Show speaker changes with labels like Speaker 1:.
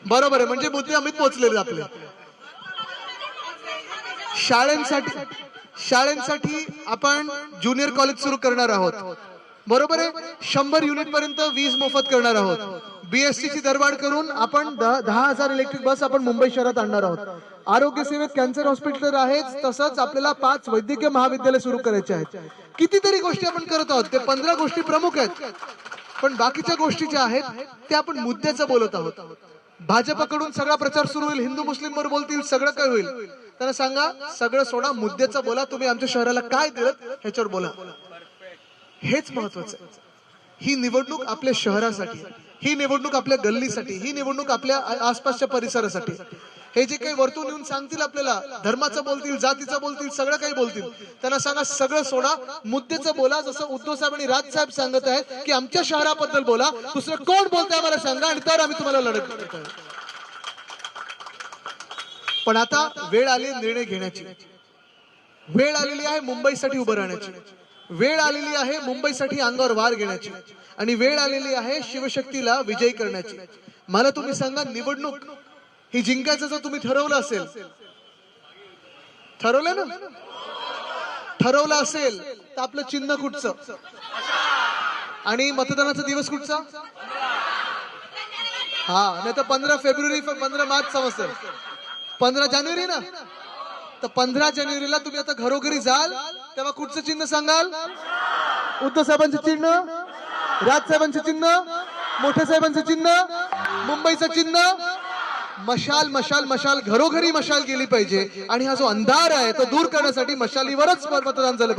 Speaker 1: बरोबर आहे, म्हणजे मुद्दे अमित पोहोचलेले आपले. शाळांसाठी आपण ज्युनियर कॉलेज सुरू करणार आहोत. बरोबर आहे, 100 युनिट पर्यंत वीज मोफत करणार आहोत. बीएसटी ची दरवाढ करून आपण 10,000 इलेक्ट्रिक बस आपण मुंबई शहरात आणणार आहोत. आरोग्य सेवेत कॅन्सर हॉस्पिटल आहेच, तसंच आपल्याला 5 वैद्यकीय महाविद्यालय सुरू करायचे आहेत. कितीतरी गोष्टी आपण करत आहोत. ते 15 गोष्टी प्रमुख आहेत, पण बाकीच्या गोष्टी ज्या आहेत त्या आपण मुद्द्याचं बोलत आहोत. भाजपकडून सगळा प्रचार सुरू होईल, हिंदू मुस्लिम वर बोलतील, सगळं काय होईल. त्यांना सांगा सगळं सोडा, मुद्द्याचं बोला. तुम्ही आमच्या शहराला काय दिलं ह्याच्यावर बोला. हेच महत्वाचं आहे. ही निवडणूक आपल्या शहरासाठी, ही निवडणूक आपल्या गल्लीसाठी, ही निवडणूक आपल्या आसपासच्या परिसरासाठी. हे जे काही वरतून येऊन सांगतील आपल्याला, धर्माचं बोलतील, जातीचं बोलतील, सगळं काही बोलतील, त्यांना सांगा सगळं सोडा, मुद्द्याचं बोला. जसं उद्धव साहेब आणि राज साहेब सांगत आहेत की आमच्या शहराबद्दल बोला, दुसरं कोण बोलतंय आम्हाला सांगा, आणि तर आम्ही तुम्हाला लढत देतो. पण आता वेळ आली निर्णय घेण्याची, वेळ आलेली आहे मुंबईसाठी उभं राहण्याची, वेळ आलेली आहे मुंबईसाठी अंगावर वार घेण्याची, आणि वेळ आलेली आहे शिवशक्तीला विजयी करण्याची. मला तुम्ही सांगा, निवडणूक ही जिंकायचं जर तुम्ही ठरवलं असेल, ठरवलं ना, ठरवलं असेल तर आपलं चिन्ह कुठचं आणि मतदानाचा दिवस कुठचा? हा, नाही तर 15 फेब्रुवारी 15 मार्च समजतं, 15 जानेवारी ना, तर 15 जानेवारीला तुम्ही आता घरोघरी जाल तेव्हा कुठचं चिन्ह सांगाल? उद्धव साहेबांचं चिन्ह, राज साहेबांचं चिन्ह, मोठे साहेबांचं चिन्ह, मुंबईचं चिन्ह. मशाल मशाल मशाल, घरोघरी मशाल गेली पाहिजे, आणि हा जो अंधार आहे तो दूर करण्यासाठी मशालीवरच मतदान झालं पाहिजे.